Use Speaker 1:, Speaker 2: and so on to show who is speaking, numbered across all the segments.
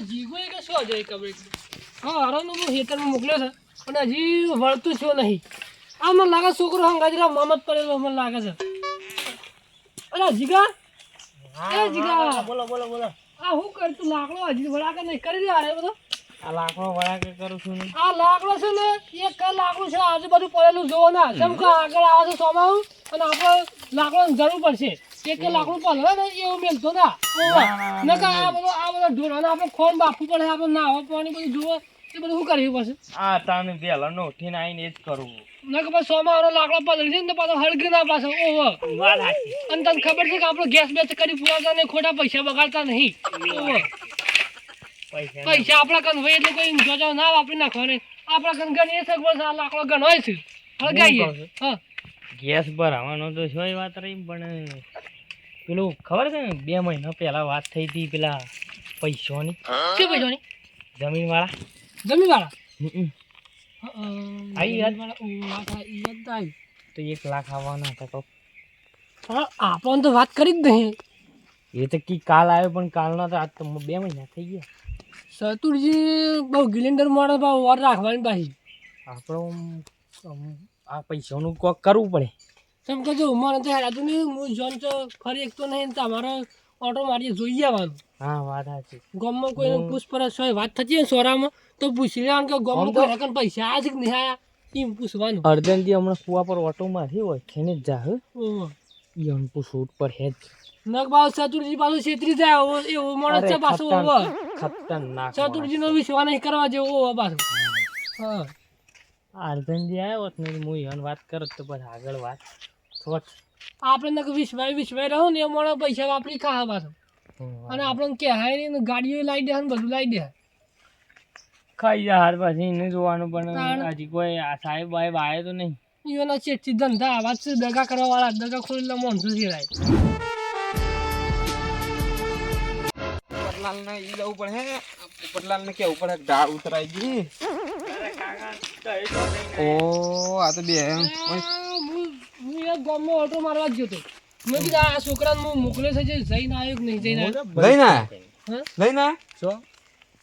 Speaker 1: જીગો કે શું જાય ખબર હા હરાનો હું હેતરમાં મોકલ્યો છે પણ હજી વળતું છો નહીં આ મને લાગે છોકરો હંગાજરા મોહમ્મદ પડેલો મને લાગે છે અરે જીગા એ જીગા
Speaker 2: બોલો બોલો બોલો
Speaker 1: આ હું કરતું લાકડો હજી વળાકે નહીં કરી દે આરે બધો
Speaker 2: આ લાકડો વળાકે કરું છું ને
Speaker 1: આ લાકડો છે ને એક લાકડું છે આજુબાજુ પડેલું જોવો ના જેમ કે આગળ આવે છે સોમાવું અને આપણે લાકડાની જરૂર પડશે એક લાકડું પડે ને એવું મેલતો ના નકા આ બધો ઢોરાને આપણે ખોન બાફવું પડે આપણે નાવા પાણી બધું જોવો એ બધું શું કરવું પડશે
Speaker 2: આ તાને બેલા નો ઉઠીને આવીને એ જ કરવું
Speaker 1: નકા પછી સોમાવાનો લાકડો પલળી છે ને પાછો હળગી ના પાછો ઓહો અને તને ખબર છે કે આપણે ગેસ બેચ કરી પૂરાતા ને ખોટા પૈસા બગાડતા નહીં ઓહો પૈસા આપણા કન હોય એટલે કોઈ જોજો ના વાપરી નાખવા આપણા કન ગણીએ છે બસ આ લાકડો ગણ હોય છે હળગાઈએ હા
Speaker 2: ગેસ ભરાવાનો તો શું વાત રહી પણ પેલું ખબર છે ને 2 મહિના પહેલા વાત થઈ હતી પેલા પૈસાની
Speaker 1: શું પૈસાની
Speaker 2: જમીન વાળા
Speaker 1: આવી યાદ
Speaker 2: તો 1 લાખ આવવાના હતા તો
Speaker 1: આપણને તો વાત કરી જ નહીં
Speaker 2: એ તો કી કાલ આવ્યો પણ કાલના તો આજ તો 2 મહિના થઈ ગયા
Speaker 1: સતુરજી બહુ ગિલિન્ડર મોડે બહુ વાર રાખવાની પાછી
Speaker 2: આપણો આ પૈસાનું કોક કરવું પડે
Speaker 1: તેમ કે જો મને તો હેરાતું નહીં હું જોન તો ફરી એક તો નહીં તમારો ઓટો મારી જોઈ આવવાનું
Speaker 2: હા વાત સાચી
Speaker 1: ગામમાં કોઈ પૂછપરછ હોય વાત થતી હોય સોરામાં તો પૂછી લેવાનું કે ગામમાં કોઈ રકમ પૈસા આજ કે નહીં આયા એમ પૂછવાનું
Speaker 2: અર્જનથી હમણાં કુવા પર ઓટો મારી હોય ખેને જ જા ઈવન પૂછવું પર હે જ
Speaker 1: નક બાવ સતુરજી પાછું છેતરી જાય એવો માણસ છે પાછો
Speaker 2: ખતરનાક
Speaker 1: સતુરજી નો વિશ્વાસ નહીં કરવા જેવો પાછો હા
Speaker 2: અર્જનથી આવ્યો હોત ને હું ઈવન વાત કરત તો પછી આગળ વાત થોત
Speaker 1: આપણે નક વિશ્વાસ રહો ને એ માણસ પૈસા વાપરી ખા પાછો અને આપણને કહેવાય નહીં ગાડીઓ લાવી દે ને બધું લાવી દે
Speaker 2: ખાઈ જા હાર પછી એને જોવાનું પણ હજી કોઈ આ સાહેબ બાહેબ આવ્યો તો નહીં
Speaker 1: એના ચેટથી ધંધા આવા છે દગા કરવા વાળા દગા ખોલેલા માણસો છે રાય
Speaker 3: પોપટલાલ ને ઈ જવું પડે પોપટલાલ ને કેવું પડે ડાળ ઉતરાઈ ગઈ ઓ આ તો બે
Speaker 1: હું એક ગામમાં ઓટો મારવા જ ગયો હતો મેં કીધું આ છોકરાને હું મોકલે છે જે જઈને આવ્યો કે નહીં જઈને
Speaker 3: લઈને શું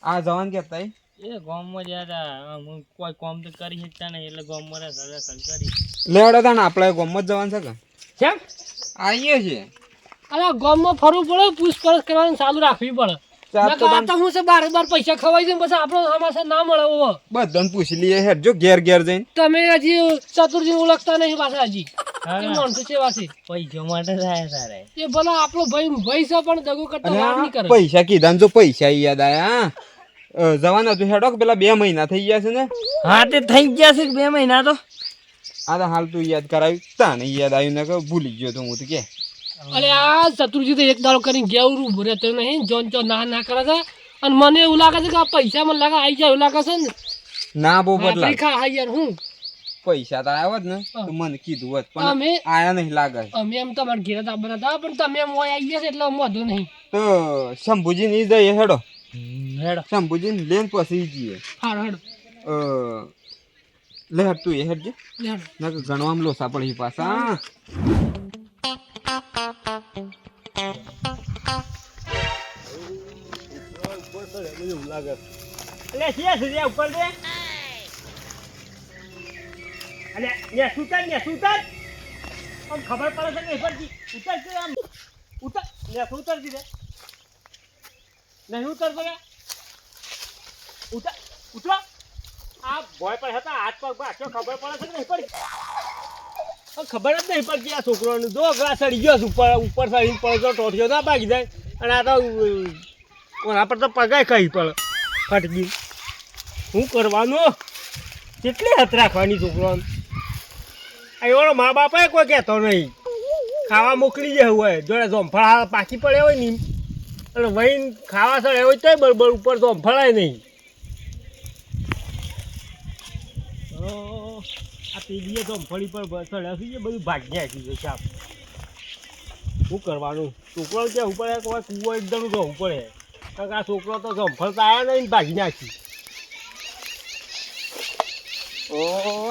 Speaker 3: આ જવાન કેતા
Speaker 2: એ ગામમાં જ્યાં કોઈ કામ તો કરી શકતા નહીં એટલે ગામમાં કરી
Speaker 3: લેવડો તા ને આપણે ગામમાં જ જવાનું છે કે
Speaker 1: કેમ
Speaker 3: આવીએ છીએ
Speaker 1: અરે ગામમાં ફરવું પડે પૂછપરછ કરવાનું ચાલુ રાખવી પડે હું છે બાર પૈસા ખવાઈ જાય પછી આપણો સમાચાર ના મળે
Speaker 3: બધાને પૂછી લઈએ હેડ જો ઘેર ઘેર જઈને
Speaker 1: તમે હજી ચતુરજી ઓળખતા નહીં પાછા હજી માણસો કેવા છે
Speaker 2: પૈસા માટે થાય તારે
Speaker 1: એ ભલા આપણો ભાઈ છે પણ દગો કરતા વાર નહીં કરે
Speaker 3: પૈસા કીધા ને જો પૈસા યાદ આયા જવાના હતું હેડો પેલા 2 મહિના થઈ ગયા છે ને
Speaker 2: હા તે થઈ ગયા છે 2 મહિના તો
Speaker 3: આ તો હાલ તું યાદ કરાવ્યું તાને યાદ આવ્યું ને કે ભૂલી ગયો તો હું તો કે
Speaker 1: અરે આ ચતુરજી તો એક દાડો કરીને ગયા ઉભો રહેતો નહીં જોન ચો ના કરે છે અને મને એવું લાગે છે કે આ પૈસા મને લાગે આવી જાય એવું લાગે છે ને
Speaker 3: ના બહુ બદલા
Speaker 1: ખા યાર હું
Speaker 3: પૈસા તો આવ્યા જ ને તો મને કીધું હોત પણ આયા નહીં લાગે
Speaker 1: અમે એમ તમારા ઘેર દાબરા હતા પણ તમે એમ હોય આવી ગયા છે એટલે વાંધો નહીં
Speaker 3: તો શંભુજી ની જઈએ હેડો
Speaker 2: હેડો
Speaker 3: શંભુજી ને લેન પછી જઈએ
Speaker 1: હાર હેડો
Speaker 3: લે હેડ તું એ હેડજે ના કે ગણવામાં લોસા પડી પાછા
Speaker 2: ઉપર દે અલે ને સુતર આમ ખબર પડે છે કે ઉપર ઉતર છે આમ ઉતર ને ઉતર દીધે નહીં ઉતર પડે ઉતરો આ ભોય પર હતા હાથ પગ બાક્યો ખબર પડે છે કે નહીં પડી ખબર જ નહીં પડતી આ છોકરોને જો ગ્લાસ ચડી ગયો ઉપર ચડીને પડતો ટોઠિયો ના ભાગી જાય અને આ તો કોના પર તો પગાય કઈ પડે ફટકી શું કરવાનું કેટલી હાથ રાખવાની છોકરોને એવાનો મા બાપે કોઈ કહેતો નહીં ખાવા મોકલી જાય હોય જોડે જોમફળ પાકી પડે હોય ને અને વહીને ખાવા સળે હોય તોય બરાબર ઉપર જોમફળાય નહીં આ પેલીએ જોમફળી પર ચડ્યા છે બધું ભાગ્યા આપી છે સાપ શું કરવાનું છોકરો ત્યાં ઉપર કોઈ કૂવો એકદમ જવું પડે કારણ કે આ છોકરો તો જોમફળ તો આવ્યા નહીં ભાગી નાખી
Speaker 3: ઓ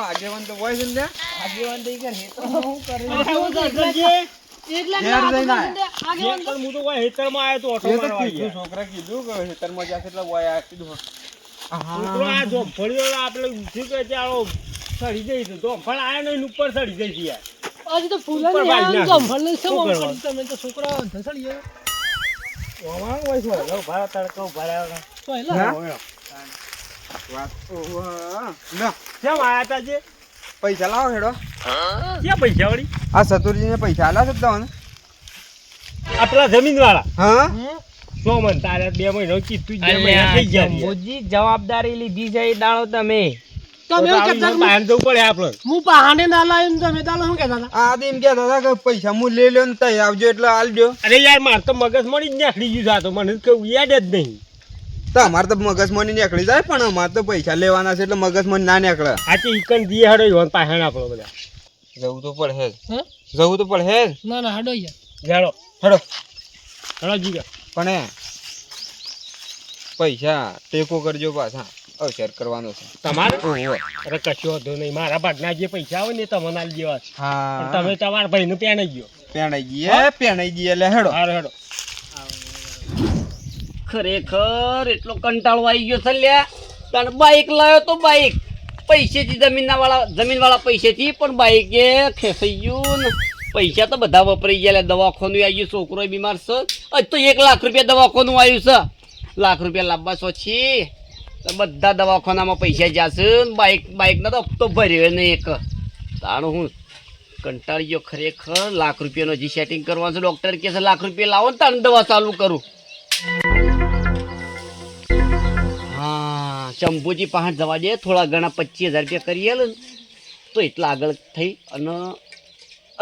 Speaker 3: આગેવાન તો હોય છે ને આગેવાન તો ઈ કરે તો હું કરે
Speaker 1: એટલે
Speaker 3: ઘેર જઈને
Speaker 1: આગેવાન
Speaker 2: પણ હું તો કોઈ હેતરમાં આવ્યો તો ઓટો
Speaker 3: એ તો
Speaker 2: મારવા
Speaker 3: કીધું,
Speaker 2: ગયા.
Speaker 3: છોકરા કીધું કે ખેતરમાં જશે એટલે ઓય આ કીધું.
Speaker 2: છોકરો આ જોફળીઓ આપણે શું કહે છે આવો સડી જઈ છે જોફળ આયો ને એની ઉપર સડી જઈ છે યાર.
Speaker 1: આજે તો ફૂલા
Speaker 2: ઉપર
Speaker 1: ને
Speaker 2: ભાઈ
Speaker 1: આમ
Speaker 2: નાખે.
Speaker 1: જમફળ ને
Speaker 2: શું
Speaker 1: શું
Speaker 2: કરવાનું?
Speaker 1: તમે તો છોકરા ધસડી ગયો
Speaker 2: ઓમાં હોય છે લો ભાડા તડકો ભરાયો
Speaker 1: તો એલા
Speaker 3: હા? વાત ઓહો. લો,
Speaker 2: કેમ આયા તા જે
Speaker 3: પૈસા લાવો હેડો.
Speaker 2: ક્યાં પૈસા વળી
Speaker 3: આ સતુરજીને પૈસા આલ્યા છે તમને?
Speaker 2: આપણા જમીન વાળા
Speaker 3: હા?
Speaker 2: સો મન તારે 2 મહિનો કીધું 2 મહિના થઈ ગયા છે.
Speaker 4: મોજી જવાબદારી લીધી છે એ દાડો તમે
Speaker 1: તમે એવું કહેતા
Speaker 2: તો બહાર જવું પડે આપણે.
Speaker 1: હું પહાડે ના લાવ્યો ને તમે તાલો શું કહેતા હતા
Speaker 3: આ દિન કહેતા હતા કે પૈસા હું લઈ લ્યો ને તઈ આવજો એટલે આલજો.
Speaker 2: અરે યાર માર તો મગજ મળી જ નાખી ગયું છે આ તો મને તો કઈ યાદ જ નહીં.
Speaker 3: તમારે તો મગજમની નીકળી જાય પણ અમારે તો પૈસા લેવાના છે એટલે મગજમની ના નીકળે.
Speaker 2: આ તો ઈકન દીએ હડો ઈવન પાછળ આપણો બધા
Speaker 3: જવું તો પડે જ.
Speaker 1: હા
Speaker 3: જવું તો પડે જ.
Speaker 1: ના ના હાડો યાર
Speaker 2: જાડો
Speaker 3: હેડો.
Speaker 2: હડો જીગા
Speaker 3: પણ એ પૈસા ટેકો કરજો પાછા અવસર કરવાનો છે.
Speaker 2: તમારે
Speaker 3: ઓહો.
Speaker 2: અરે કશો વાંધો નહીં મારા ભાગના જે પૈસા આવે ને તમને આલી દેવા છે.
Speaker 3: હા.
Speaker 2: પણ તમે તમારા ભાઈનું પેણાઈ ગયો.
Speaker 3: પેણાઈ ગઈ એટલે હેડો.
Speaker 2: હારો હેડો
Speaker 4: ખરેખર એટલો કંટાળો આવી ગયો છે લ્યા કારણ બાઈક લાવ્યો તો બાઈક પૈસેથી જમીન વાળા પૈસેથી પણ બાઈકે ખેંચાઈ ગયું ને પૈસા તો બધા વપરાઈ ગયા લ્યા. દવાખાનું આવી ગયું છોકરો બીમાર છે હજ તો 1 લાખ રૂપિયા દવાખાનું આવ્યું છે. લાખ રૂપિયા લાવવા છો છી તો બધા દવાખાનામાં પૈસા જશે ને બાઈકનો તો હપ્તો ભર્યો ને એક તાણું હું કંટાળી ગયો ખરેખર. લાખ રૂપિયાનો હજી સેટિંગ કરવાનું છે. ડૉક્ટર કહે છે લાખ રૂપિયા લાવો ને તાણ દવા ચાલુ કરું. હા ચંપુજી પાસે જવા દે થોડા ઘણા 25,000 રૂપિયા કરી આલે ને તો એટલા આગળ થઈ અને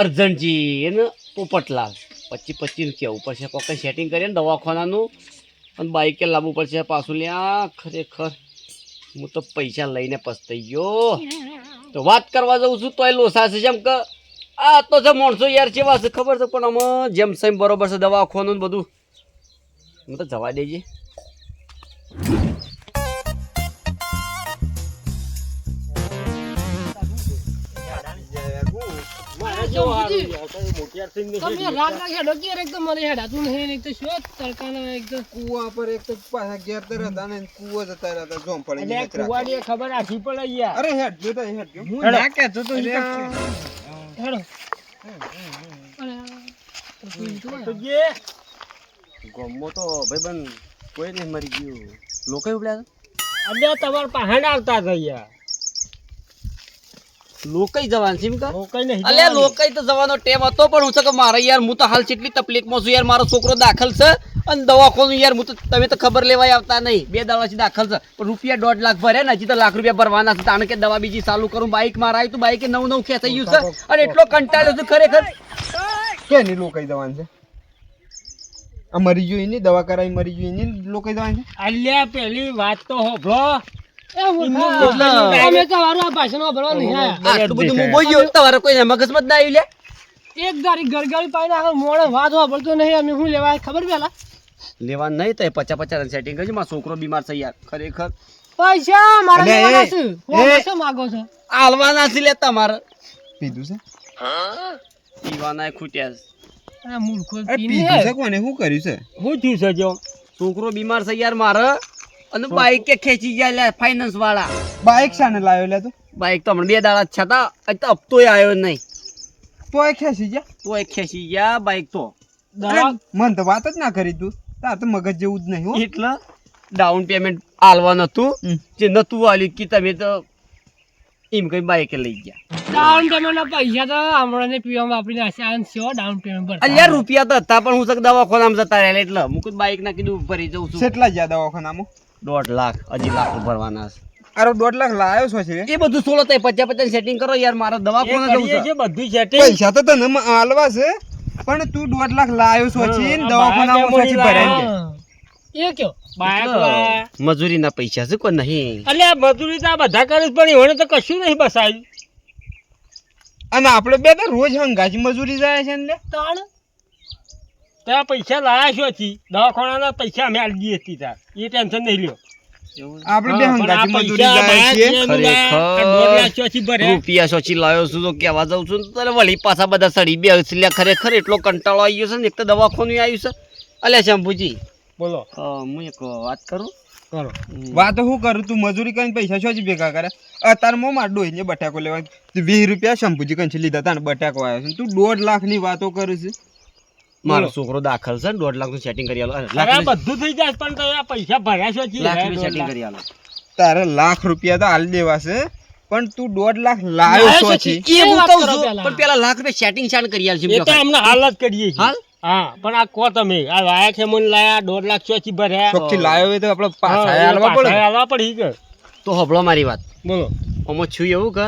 Speaker 4: અર્જનજી એને પોપટલાલ 25 નું કહેવું પડશે કોકે સેટિંગ કરીએ ને દવાખાનાનું અને બાઈકે લાવવું પડશે પાછું લ્યા. ખરેખર હું તો પૈસા લઈને પસ્તાઈ ગયો. તો વાત કરવા જઉં છું તોય લોસા છે જેમ કે આ તો જે માણસો યાર કેવા છે ખબર છે પણ આમાં જેમ સેમ બરોબર છે દવાખાનું ને બધું હું તો જવા દેજે.
Speaker 2: મારે જો હારું યાર, તમે મોટિયાર થઈને
Speaker 1: તમે
Speaker 2: બેસી
Speaker 1: રાગ રાગ હેડો કે એકદમ મને હેડાતું નહીં ને એક તો શું તડકાના એકદમ
Speaker 3: કુવા પર એક તો પાછા ઘેર તો રહેતા ને કુવો જતા રહેતા જોમ પડી
Speaker 2: એટલે
Speaker 3: ગઈ
Speaker 2: કુવાની ખબર આખી પડે યાર.
Speaker 3: અરે હેડ જો તો હેડ જો.
Speaker 2: હું ના
Speaker 3: કહેતો તો
Speaker 1: હેડો અરે
Speaker 2: તો જે
Speaker 4: ગમો તો ભાઈબંધ કોઈ નહીં મરી ગયું લોકો ઉપડ્યા
Speaker 2: અલ્યા તમાર પહાડ આવતા હતા યાર.
Speaker 4: લોકઈ જવાનું છે એમ કા
Speaker 2: રોકાઈ નહીં
Speaker 4: અલ્યા
Speaker 2: જવાનું.
Speaker 4: લોકઈ તો જવાનો ટેમ હતો પણ હું છે કે મારે યાર હું તો હાલ કેટલી તકલીફમાં છું યાર. મારો છોકરો દાખલ છે અને દવાખાનું યાર હું તો તમે તો ખબર લેવાય આવતા નહીં 2 દાડાથી દાખલ છે પણ રૂપિયા 1.5 લાખ ભરે ને હજી તો લાખ રૂપિયા ભરવાના છે. તાણે કે દવા બીજી ચાલુ કરું બાઈક માં આવી તો બાઈકે 9 ખેંચાઈ ગયું છે અને એટલો કંટાળ્યો છું ખરેખર.
Speaker 3: કેની લોકાઈ જવાનું છે? આ મરી ગયું એની દવા કરાવી મરી ગયું એની લોકાઈ જવાનું છે?
Speaker 2: અલ્યા પેલી વાત તો હોભળો.
Speaker 1: એ મૂર્ખા અમે તો વારું આ ભાષણો ભરવા નહીં આયા
Speaker 4: આટલું બધું હું બોલ્યો તમારે કોઈ મગજમાં જ ના આવ્યું લે.
Speaker 1: એક દારી ગરગડી પાઈને આગળ મોડે વાત વાપરતો નહીં અમે શું લેવાય ખબર પેલા
Speaker 4: લેવા નહીં તો 50 સેટિંગ કરજો. મારો છોકરો બીમાર છે યાર ખરેખર.
Speaker 1: પૈસા મારા
Speaker 3: અલ્યા,
Speaker 1: લેવાના છે
Speaker 3: એ,
Speaker 1: હું પૈસા માંગો છો
Speaker 4: આલવાના છે લે તમારે
Speaker 3: પીધું છે?
Speaker 4: પીવાના ખૂટ્યા છે.
Speaker 1: આ મૂર્ખો
Speaker 3: અરે
Speaker 1: પીને
Speaker 3: પીધું છે કોને શું કર્યું છે?
Speaker 2: શું થયું છે જો
Speaker 4: છોકરો બીમાર છે યાર મારે અને બાઈક કે ખેંચી જાય લે ફાઇનાન્સ વાળા.
Speaker 3: બાઈક શાને લાવ્યો લે તું?
Speaker 4: બાઈક તો હમણાં 2 દાડા જ છતાં હજી તો હપ્તોય આવ્યો નહીં
Speaker 3: તોય ખેંચી જા.
Speaker 4: તો એ ખેંચી ગયા બાઈક તો
Speaker 1: દવા
Speaker 3: મન તો વાત જ ના કરી તું. તાર તો મગજ જેવું જ નહીં હો.
Speaker 4: એટલે ડાઉન પેમેન્ટ આલવાનું હતું જે નતું આલ્યું કે તમે તો એમ કઈ બાઈકે લઈ ગયા.
Speaker 1: ડાઉન પેમેન્ટના પૈસા તો હમણાં પીવામાં વાપરીને હશે આ શો ડાઉન પેમેન્ટ પર
Speaker 4: અલ્યા રૂપિયા તો હતા પણ હું સક દવાખાનામાં જતા રહેલા એટલે હું બાઈક ના કીધું ભરી જઉં છું.
Speaker 3: કેટલા જ્યાં દવાખાનામાં?
Speaker 4: 1.5 લાખ હજી લાખ ભરવાના છે.
Speaker 3: અરે 1.5 લાખ લાવ્યો છો છે?
Speaker 4: એ બધું સોલો તો 50 સેટિંગ કરો યાર મારે
Speaker 2: એ
Speaker 4: દવાખાના જવું
Speaker 2: કરીએ
Speaker 4: છે.
Speaker 2: છે બધું setting.
Speaker 3: પૈસા તો તને આલવા છે પણ તું 1.5 લાખ લાવ્યો છો છે ને દવાખાનામાં પછી ભરાઈ જાય.
Speaker 1: એ કયો
Speaker 2: બાઈક વાળા.
Speaker 4: મજૂરીના પૈસા છે કોઈ નહીં.
Speaker 2: અલ્યા મજૂરી તો આ બધા કરે છે પણ એવોને તો કશું નહીં બસાયું.
Speaker 3: અને આપણે બે તો રોજ હંગાજી મજૂરી જાય છે ને લે.
Speaker 1: તાણ
Speaker 2: ત્યાં પૈસા લાયા છો છી દવાખાનાના પૈસા અમે આલી દઈએ છીએ તાર એ ટેન્શન નહીં લ્યો.
Speaker 3: આપણે બે
Speaker 2: હા, પણ આ
Speaker 3: હંગાથી મજૂરી
Speaker 2: પૈસા
Speaker 3: જાય છીએ.
Speaker 2: બાયા છે, આ 1.5 લાખ ચોથી ભર્યા.
Speaker 4: રૂપિયા સોચી લાવ્યો છું તો કહેવા જાઉં છું ને તો વળી પાછા બધા સડી બે હસલ્યા ખરેખર એટલો કંટાળો આવી ગયો છે ને એક તો દવાખાનું આવ્યું છે. અલ્યા શંભુજી
Speaker 2: બોલો
Speaker 4: હું એક વાત કરું.
Speaker 2: કરો.
Speaker 3: વાત હું કરું તું મજૂરી કરીને પૈસા શું ભેગા કરે અત્યારે મો માર ડોહીને બટાકો લેવા 20 રૂપિયા શંભુજી કંઈ લીધા તા ને બટાકો આવ્યો છે તું 1.5 લાખની વાતો કરું છે.
Speaker 4: મારો છોકરો દાખલ છે 1.5 લાખનું સેટિંગ કરી આલો.
Speaker 2: અરે આ બધું થઈ જાય પણ તમે આ પૈસા ભર્યા છો જી
Speaker 4: લાખનું સેટિંગ કરી આલો.
Speaker 3: તારે લાખ રૂપિયા તો હાલ દેવા છે પણ તું 1.5 લાખ લાવ્યો છો છે
Speaker 4: એ હું
Speaker 1: વાત
Speaker 4: કહું
Speaker 1: કરો
Speaker 4: છું
Speaker 1: પહેલા.
Speaker 4: પણ પેલા લાખ રૂપિયા સેટિંગ શાન કરી આલશે
Speaker 2: એ તો અમને હાલ જ કરીએ છીએ.
Speaker 4: હાલ?
Speaker 2: હા પણ આ કહો તમે આ લાયા છે મને લાયા 1.5 લાખ ચોથી ભર્યા
Speaker 3: ચોખ્ખી લાવ્યો હોય તો આપણે પાછા
Speaker 2: હા, એ
Speaker 3: હાલવા
Speaker 2: પાછા
Speaker 3: પડે
Speaker 2: હાલવા પડી કે
Speaker 4: તો હબળો મારી વાત.
Speaker 2: બોલો
Speaker 4: આમાં છું એવું કે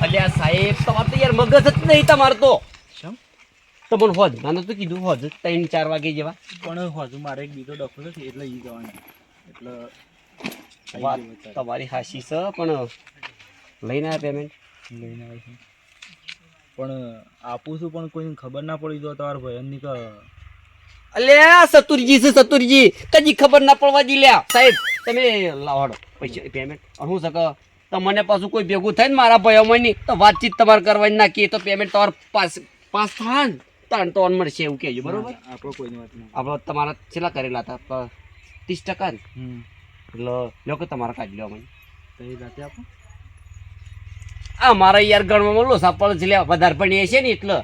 Speaker 4: અલ્યા સાહેબ તમારે તો યાર મગજ જ નહીં તમારે તો. તમને હોજ નાનો તો કીધું હોજ 3-4 વાગે જેવા
Speaker 5: પણ હજુ મારે એક બીજો ડખો છે એટલે ઈ જવાનું એટલે
Speaker 4: વાત તમારી હાસી છે પણ લઈને આવ્યા પેમેન્ટ
Speaker 5: લઈને આવે છે પણ આપું છું પણ કોઈને ખબર ના પડી તો તમારા ભયનની કે
Speaker 4: અલ્યા સતુરજી છે સતુરજી કદી ખબર ના પડવા દી લ્યા સાહેબ તમે લાવડો પૈસા પેમેન્ટ હું શકે તમને પાછું કોઈ ભેગું થાય ને મારા ભાઈઓમાં નહીં તો વાતચીત તમારે કરવાની નાખીએ તો પેમેન્ટ તમારે પાસ થાય ને તાણ તો ઓન મળશે એવું કહેજો બરોબર.
Speaker 5: આપણો કોઈની વાત ના
Speaker 4: આપણે તમારા છેલ્લા કરેલા હતા 30% ને એટલે લો કે તમારા કાઢી લો મને
Speaker 5: તો એ રાતે આપો
Speaker 4: આ મારા યાર ગણવામાં લો સાપળ છે લ્યા વધારે પણ એ છે ને એટલે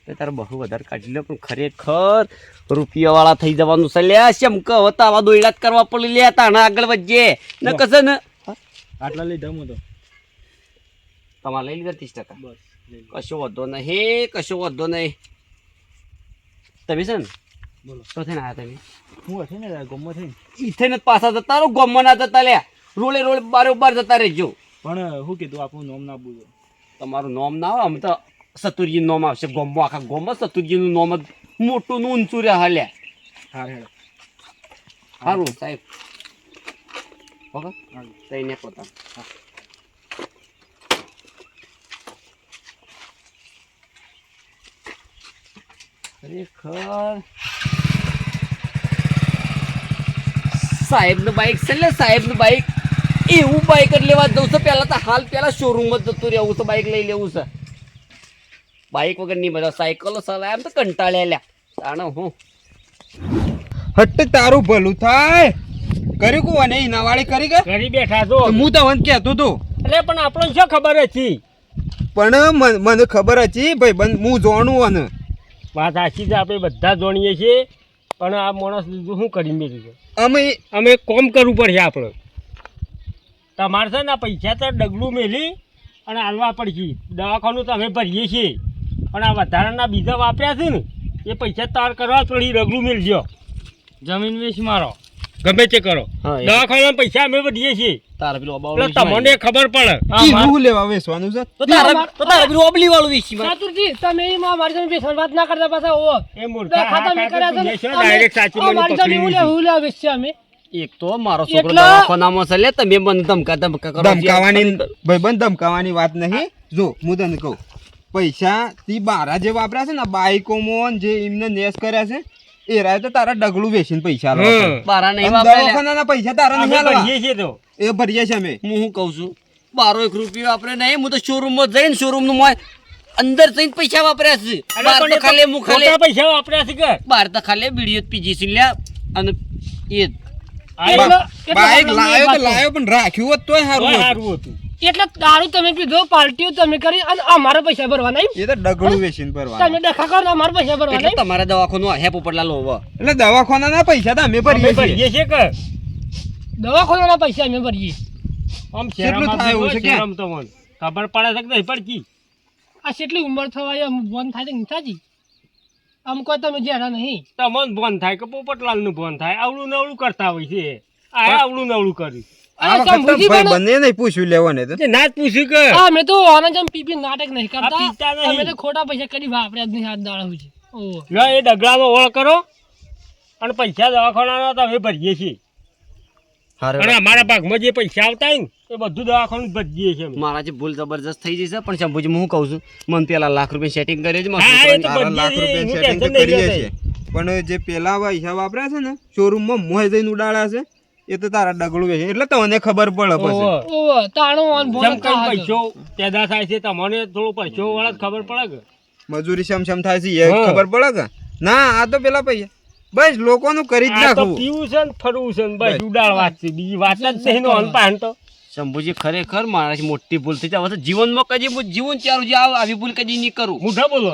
Speaker 4: તો તારે બહુ વધારે કાઢી લો પણ ખરેખર રૂપિયાવાળા થઈ જવાનું છે લ્યા શેમ કે હવે આવા દોયડા જ કરવા પડે લ્યા તાણા આગળ વધજે ન કશે ને
Speaker 5: આટલા લીધા હું તો
Speaker 4: તમારે લઈ લીધા 30%.
Speaker 5: બસ લઈ લો.
Speaker 4: કશો વાંધો નહીં કશો વાંધો નહીં. તમે છે ને
Speaker 5: બોલો
Speaker 4: તો થઈને આવ્યા તમે
Speaker 5: હું હશે ને ગમો થઈને
Speaker 4: ઈથે ને પાછા જતા રહો ગમમાં ના જતા લ્યા રોડે રોડે બારોબાર જતા રહેજો.
Speaker 5: પણ શું કીધું આપણું નામ ના બોલો
Speaker 4: તમારું નામ ના આવે અમે તો સતુરજી નામ આવશે ગોમમાં આખા ગોમમાં સતુરજીનું નામ જ મોટું ને ઊંચું રહ્યા હાલ્યા.
Speaker 5: હા હેડો
Speaker 4: સારું સાહેબ ઓકે
Speaker 5: હા
Speaker 4: તઈને પોતા ખરેખર સાહેબનું બાઈક છે ને સાહેબનું બાઈક એવું બાઈક જ લેવા જવું છે પહેલા તો હાલ પેલા શોરૂમ જ જતું રહેવું છે બાઈક લઈ લેવું છે બાઈક વગર નહીં બધા સાયકલો ચલાવે એમ તો કંટાળ્યા લ્યા તાણે હું
Speaker 3: હટ તારું ભલું થાય કર્યું કોને એના વાળી કરી કે
Speaker 2: ઘરી બેઠા છો
Speaker 3: હું તો વન કહેતો તો
Speaker 2: અરે પણ આપણને શું ખબર હતી
Speaker 3: પણ મને ખબર હતી ભાઈ બંધ હું જોણું અને
Speaker 2: વાત સાચી છે આપણે બધા જાણીએ છીએ પણ આ માણસ લીધું શું કરી મેળ્યું છે
Speaker 3: અમે
Speaker 2: અમે કોમ કરવું પડશે આપણે તમારે છે ને આ પૈસા તો ડગલું મેલી અને હાલવા પડશે દવાખાનું તો અમે ભરીએ છીએ પણ આ વધારાના બીજા વાપર્યા છે ને એ પૈસા તાર કરવા થોડી ડગલું મેળજો જમીન વેચ મારો ગમે તે કરો
Speaker 4: હા, એ.
Speaker 2: દવાખાના પૈસા અમે ભરીએ છીએ
Speaker 4: તારે પેલું
Speaker 2: એટલે તમને ખબર પડે
Speaker 3: કીધું લેવા વેચવાનું છે
Speaker 4: તો તારે પેલું ઓબલી વાળું વેચી
Speaker 1: સાતુરજી તમે એમાં મારી સામે બેસવાની વાત ના કરતા પાછા ઓ
Speaker 2: એ મૂર્ખા
Speaker 1: ખાતા મેં કર્યા હતા ને,
Speaker 2: ડાયરેક્ટ સાચી
Speaker 1: અમે-
Speaker 2: મને
Speaker 1: મારી સામે
Speaker 2: પકડી
Speaker 1: હું
Speaker 2: લીધી.
Speaker 1: લેવા બેસ્યા અમે
Speaker 4: એક તો મારો છોકરો
Speaker 1: એટલા-
Speaker 4: દવાખાનામાં છે લે તમે મને ધમકા કરો
Speaker 3: ધમકાવાની ભાઈબંધ ધમકાવાની વાત નહીં જો હું તને કહું પૈસા તી બારા જે વાપર્યા છે ને બાઈકોમાં જે એમને નેસ કર્યા છે એ રાય તો તારા ડગલું વેચીને પૈસા આલવા પડે.
Speaker 2: હમ.
Speaker 4: બારા નહીં
Speaker 3: અને
Speaker 4: વાપરે
Speaker 3: દવાખાનાના પૈસા તારા
Speaker 2: અમે
Speaker 3: નહીં આલવા.
Speaker 2: ભરીએ છીએ તો
Speaker 3: એ ભરીએ છે અમે
Speaker 4: હું શું કહું છું 12 રૂપિયા વાપરે નહીં હું તો શોરૂમમાં જઈને શોરૂમનું મોય અંદર જઈને પૈસા વાપર્યા છે
Speaker 2: અરે
Speaker 4: બહાર
Speaker 2: પણ
Speaker 4: તો
Speaker 2: એ
Speaker 4: ખાલી હું ખાલી
Speaker 2: ખોટા પૈસા વાપર્યા છે કે
Speaker 4: બહાર તો ખાલી બીડીઓ જ પીજી છે લ્યા અને એ જ.
Speaker 2: આ
Speaker 1: એટલે-
Speaker 3: બા-
Speaker 1: એટલે
Speaker 3: બાઈક
Speaker 1: તમને
Speaker 3: લાયો તો
Speaker 1: વાત કહું.
Speaker 3: લાયો પણ રાખ્યું હોત તોય સારું
Speaker 2: તોય
Speaker 3: હતું.
Speaker 2: સારું હતું
Speaker 1: એટલે દારૂ તમે પીધો પાર્ટીઓ તમે કરી અને અમારા પૈસા ભરવા નહીં
Speaker 3: એ તો ડગલું વેચીને
Speaker 1: તમે
Speaker 3: ભરવાનું
Speaker 1: ડખા કરો ને અમારા પૈસા ભરવા
Speaker 4: એટલે
Speaker 1: નહીં
Speaker 4: તમારા દવાખાનું હે પોપટલાલ હોવ
Speaker 3: એટલે દવાખાનાના પૈસા તો અમે
Speaker 2: અમે
Speaker 3: ભરીએ છીએ
Speaker 2: ભરીએ છીએ કે
Speaker 1: દવાખાનાના પૈસા અમે ભરીએ
Speaker 2: આમ
Speaker 3: કેટલું
Speaker 2: શેરમ
Speaker 3: થાય એવું છે કે?
Speaker 2: શેરમ તો મને ખબર પડે છે કે નહીં પડતી
Speaker 1: આ કેટલી ઉંમર થવાય આમ બંધ થાય છે નીતાજી આમ કોઈ તમે જરા નહીં
Speaker 2: તમને ભોન થાય કે પોપટલાલ નું ભોન થાય આવડું નવડું કરતા હોય છે આ આવડું નવડું કર્યું
Speaker 3: આ
Speaker 1: અરે
Speaker 3: વખત તો
Speaker 1: શંભુજી
Speaker 3: ભાઈ
Speaker 1: પણ-
Speaker 3: બંને નહીં પૂછ્યું લેવાને તો
Speaker 2: તે ના જ પૂછ્યું કે
Speaker 1: હા અમે તો આના જેમ પીપી નાટક નહીં
Speaker 2: આ પીતા
Speaker 1: કરતા
Speaker 2: નહીં.
Speaker 1: અમે તો ખોટા પૈસા કરી વાપર્યા જ નહીં હાથ દાડા છે ઓહો
Speaker 2: લો એ ડગલામાં ઓળ કરો અને પૈસા દવાખાનાના તો અમે ભરીએ છીએ
Speaker 4: હારે
Speaker 2: અને અમારા ભાગમાં જે પૈસા આવતા હોય ને એ બધું દવાખાનું ભજીએ છે અમે.
Speaker 4: મારા જે ભૂલ જબરજસ્ત થઈ જશે પણ શંભુજી હું શું કહું છું મને પેલા લાખ રૂપિયા સેટિંગ કરી છે
Speaker 2: હા, એ તો
Speaker 3: તારા
Speaker 2: બધી
Speaker 3: લાખ રૂપિયા
Speaker 2: એનું
Speaker 3: સેટિંગ તો
Speaker 2: ટેન્શન નહીં
Speaker 3: કરીએ
Speaker 2: લેતા.
Speaker 3: છીએ પણ જે પેલા પૈસા વાપર્યા છે ને શોરૂમમાં મોહ જઈને ઉડાડ્યા છે એ તો તારા ડગલું વેચે એટલે તમને ખબર પડે પછી
Speaker 2: ઓહો.
Speaker 1: ઓહો તાણો ઓન ભોન
Speaker 2: જેમ કંઈ પૈસો પેદા થાય છે તમને થોડું પૈસો વાળા જ ખબર પડે કે
Speaker 3: મજૂરી શમ થાય છે એ
Speaker 2: હા.
Speaker 3: ખબર પડે કે ના આ તો પેલા પૈસા બસ લોકોનું કરી જ
Speaker 2: આ તો
Speaker 3: નાખવું
Speaker 2: પીવું છે ને ફરવું છે ને બસ
Speaker 3: બસ.
Speaker 2: ઉડાડ વાત છે બીજી વાત જ નહીં ને ઓન પાન તો
Speaker 4: શંભુજી ખરેખર મારાથી મોટી ભૂલ થઈ છે હવે તો જીવનમાં કદી હું જીવન ચાલુ છે આવી ભૂલ કદી નહીં કરું
Speaker 2: મોઢા બોલો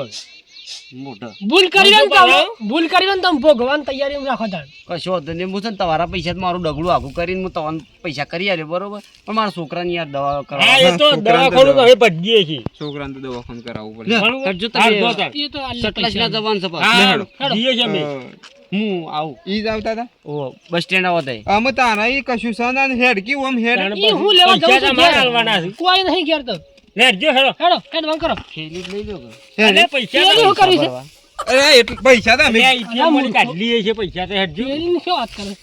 Speaker 4: મોટો
Speaker 1: ભૂલ કરી ને
Speaker 2: ભૂલ કરો.
Speaker 1: ભૂલ કરી ને તમે ભોગવાન તૈયારી રાખો તાણ
Speaker 4: કશો વાંધો નહીં હું છે ને તમારા પૈસા મારું ડગલું આગું કરીને હું તમને પૈસા કરી આલ્યો બરોબર પણ મારા છોકરાની યાર દવા
Speaker 2: હા
Speaker 4: કરવા
Speaker 2: એ તો
Speaker 3: છોકરાને તો
Speaker 2: દવાખાનું તો હવે ભજીએ છીએ
Speaker 3: છોકરાને તો દવાખાનું કરાવવું પડે
Speaker 4: લે,
Speaker 2: બરોબર?
Speaker 4: કરજો
Speaker 2: હા,
Speaker 4: તમે
Speaker 2: જો તાર.
Speaker 1: એ તો આલે
Speaker 4: સટલાસના
Speaker 1: પૈસા.
Speaker 4: જવાન છે પાછું.
Speaker 2: હા
Speaker 3: હેડો.
Speaker 2: જઈએ છીએ અમે
Speaker 4: હું આવું
Speaker 3: ઈ જ આવતા હતા
Speaker 4: ઓ બસ સ્ટેન્ડ આવો તઈ
Speaker 3: અમે તારા ઈ કશું સના ને હેડ કેવું આમ હેડ
Speaker 2: તાણે
Speaker 1: ઈ હું લેવા
Speaker 2: પૈસા
Speaker 1: જાઉં છું
Speaker 2: તમારે
Speaker 1: ઘેર.
Speaker 2: આલવાના છે.
Speaker 1: કોઈ નહીં ઘેર તો
Speaker 2: લેજો હેડો
Speaker 1: હેડો હેડ વાંગ કરો
Speaker 4: થેલી જ લઈ લો કે
Speaker 2: અરે પૈસા
Speaker 1: થેલી
Speaker 2: તો-
Speaker 1: હું કર્યું છે?
Speaker 4: ભરવા.
Speaker 3: અરે એટલે પૈસા તો અમે
Speaker 2: અમે આ ATM માંથી કાઢી લઈએ છીએ પૈસા તો હેડજો
Speaker 1: થેલીની શું વાત કરે